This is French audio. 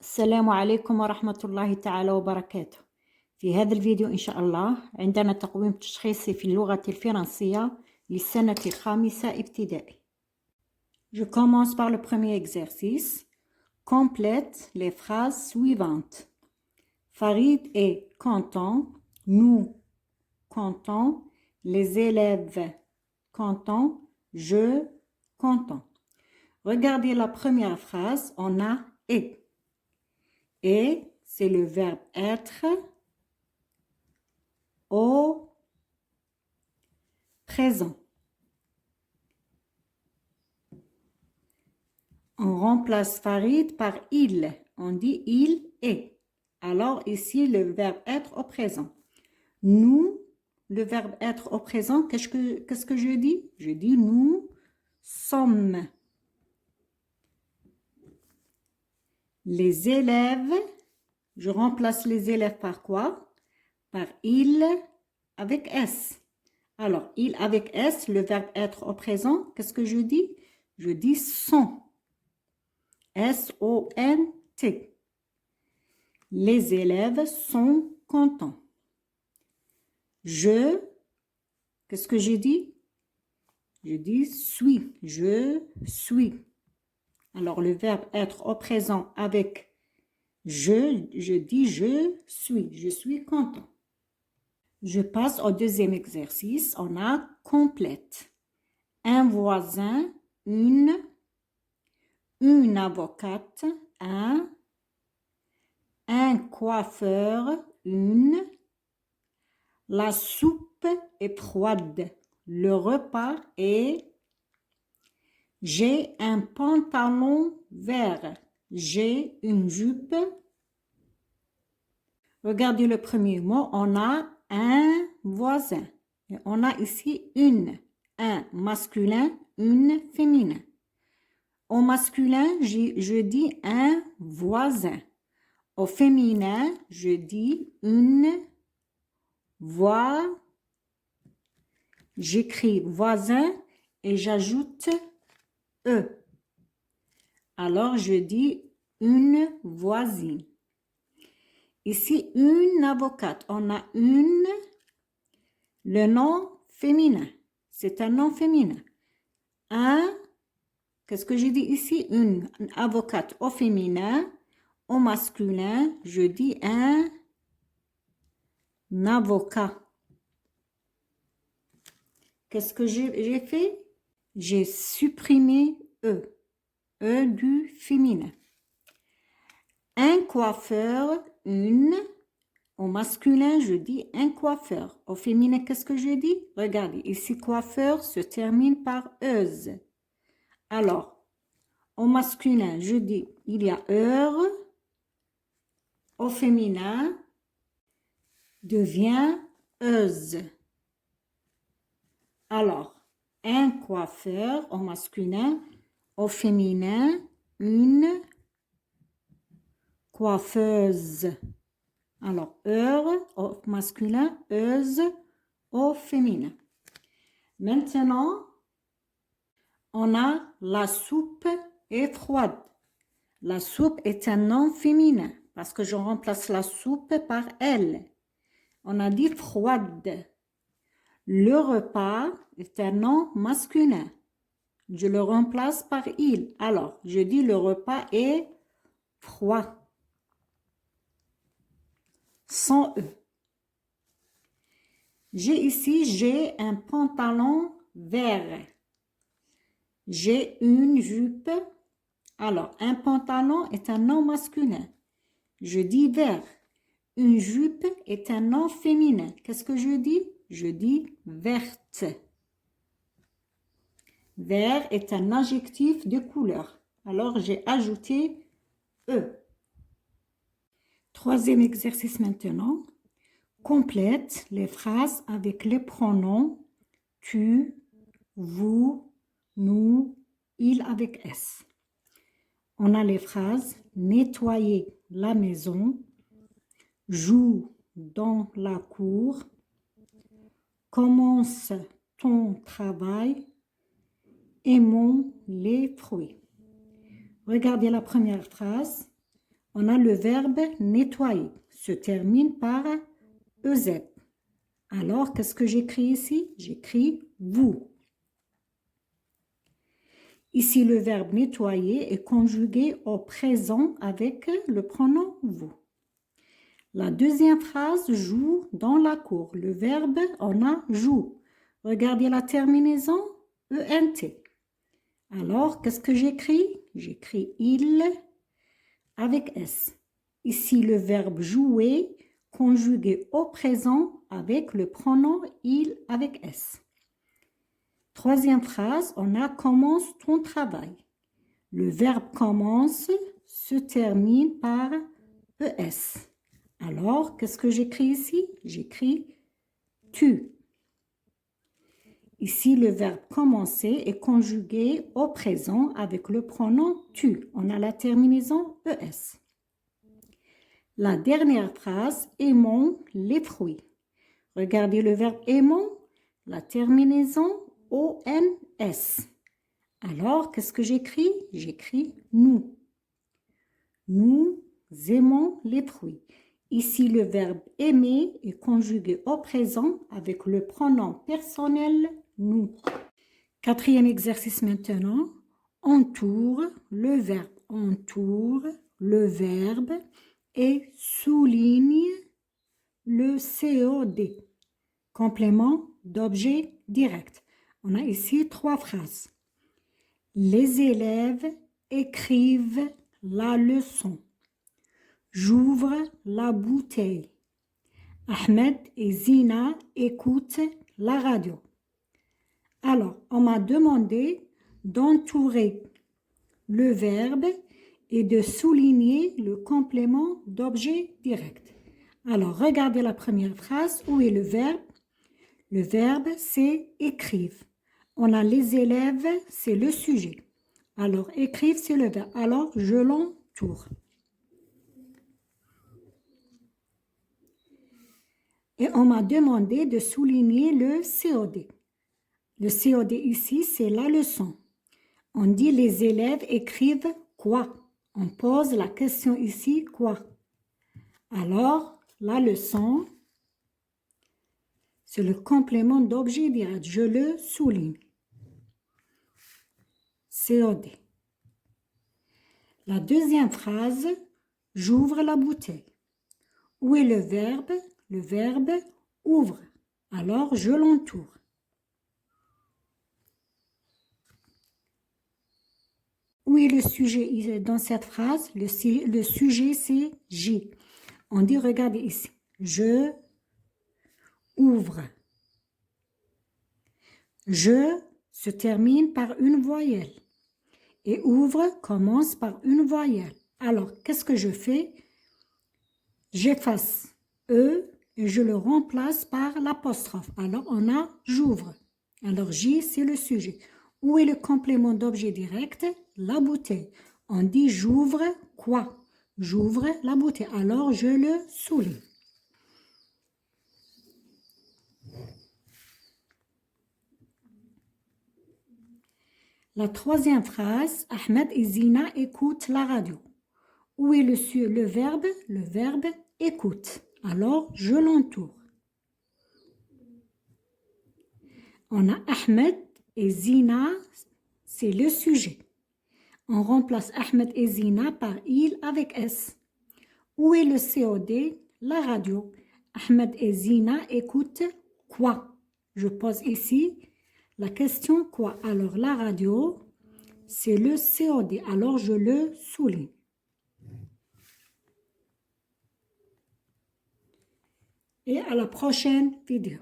السلام عليكم ورحمة الله تعالى وبركاته. في هذا الفيديو إن شاء الله عندنا تقويم تشخيصي في اللغة الفرنسية للسنة الخامسة ابتدائي. Je commence par le premier exercice. Complète les phrases suivantes. Farid est content, nous content, les élèves contents, je content. Regardez la première phrase, on a est. Et c'est le verbe être au présent. On remplace Farid par il. On dit il est. Alors ici, le verbe être au présent. Nous, le verbe être au présent, qu'est-ce que je dis? Je dis nous sommes. Les élèves, je remplace les élèves par quoi? Par il avec S. Alors, il avec S, le verbe être au présent, qu'est-ce que je dis? Je dis sont. S-O-N-T. Les élèves sont contents. Je, qu'est-ce que je dis? Je dis suis. Je suis. Alors, le verbe être au présent avec je dis je suis content. Je passe au deuxième exercice. On a complète. Un voisin, une avocate, un coiffeur, une, la soupe est froide, le repas est, j'ai un pantalon vert, j'ai une jupe. Regardez le premier mot, on a un voisin. Et on a ici une, un masculin, une féminin. Au masculin, je dis un voisin. Au féminin, je dis une voix. J'écris voisin et j'ajoute E. Alors, je dis une voisine. Ici, une avocate. On a une, le nom féminin. C'est un nom féminin. Un, qu'est-ce que je dis ici? Une avocate au féminin. Au masculin, je dis un avocat. Qu'est-ce que j'ai fait? J'ai supprimé E. E du féminin. Un coiffeur, une. Au masculin, je dis un coiffeur. Au féminin, qu'est-ce que je dis? Regardez, ici, coiffeur se termine par euse. Alors, au masculin, je dis il y a heure. Au féminin, devient euse. Alors, un coiffeur au masculin, au féminin, une coiffeuse. Alors, heure au masculin, euse au féminin. Maintenant, on a la soupe est froide. La soupe est un nom féminin parce que je remplace la soupe par elle. On a dit froide. Le repas est un nom masculin. Je le remplace par il. Alors, je dis le repas est froid. Sans E. J'ai un pantalon vert. J'ai une jupe. Alors, un pantalon est un nom masculin. Je dis vert. Une jupe est un nom féminin. Qu'est-ce que je dis? Je dis verte. Vert est un adjectif de couleur. Alors, j'ai ajouté E. Troisième exercice maintenant. Complète les phrases avec les pronoms tu, vous, nous, il avec S. On a les phrases nettoyer la maison, joue dans la cour, commence ton travail, aimons les fruits. Regardez la première phrase. On a le verbe nettoyer, se termine par EZ. Alors, qu'est-ce que j'écris ici? J'écris vous. Ici, le verbe nettoyer est conjugué au présent avec le pronom vous. La deuxième phrase, joue dans la cour. Le verbe, on a joue. Regardez la terminaison, ENT. Alors, qu'est-ce que j'écris? J'écris il avec S. Ici, le verbe jouer conjugué au présent avec le pronom il avec S. Troisième phrase, on a commence ton travail. Le verbe commence se termine par ES. Alors, qu'est-ce que j'écris ici? J'écris tu. Ici, le verbe commencer est conjugué au présent avec le pronom tu. On a la terminaison ES. La dernière phrase, aimons les fruits. Regardez le verbe aimons, la terminaison ONS. Alors, qu'est-ce que j'écris? J'écris nous. Nous aimons les fruits. Ici, le verbe aimer est conjugué au présent avec le pronom personnel nous. Quatrième exercice maintenant. Entoure, le verbe entoure, le verbe et souligne le COD. Complément d'objet direct. On a ici trois phrases. Les élèves écrivent la leçon. J'ouvre la bouteille. Ahmed et Zina écoutent la radio. Alors, on m'a demandé d'entourer le verbe et de souligner le complément d'objet direct. Alors, regardez la première phrase. Où est le verbe? Le verbe, c'est écrivent. On a les élèves, c'est le sujet. Alors, écrivent, c'est le verbe. Alors, je l'entoure. Et on m'a demandé de souligner le COD. Le COD ici, c'est la leçon. On dit les élèves écrivent quoi? On pose la question ici, quoi? Alors, la leçon, c'est le complément d'objet direct. Je le souligne. COD. La deuxième phrase, j'ouvre la bouteille. Où est le verbe? Le verbe ouvre. Alors, je l'entoure. Où est le sujet dans cette phrase? Le sujet, c'est J. On dit, regardez ici. Je ouvre. Je se termine par une voyelle. Et ouvre commence par une voyelle. Alors, qu'est-ce que je fais? J'efface E et je le remplace par l'apostrophe. Alors, on a j'ouvre. Alors, J, c'est le sujet. Où est le complément d'objet direct? La bouteille. On dit j'ouvre quoi? J'ouvre la bouteille. Alors, je le souligne. La troisième phrase, Ahmed et Zina écoutent la radio. Où est le verbe? Le verbe écoute. Alors, je l'entoure. On a Ahmed et Zina, c'est le sujet. On remplace Ahmed et Zina par il avec S. Où est le COD? La radio. Ahmed et Zina écoutent quoi? Je pose ici la question quoi? Alors, la radio, c'est le COD. Alors, je le souligne. Et à la prochaine vidéo.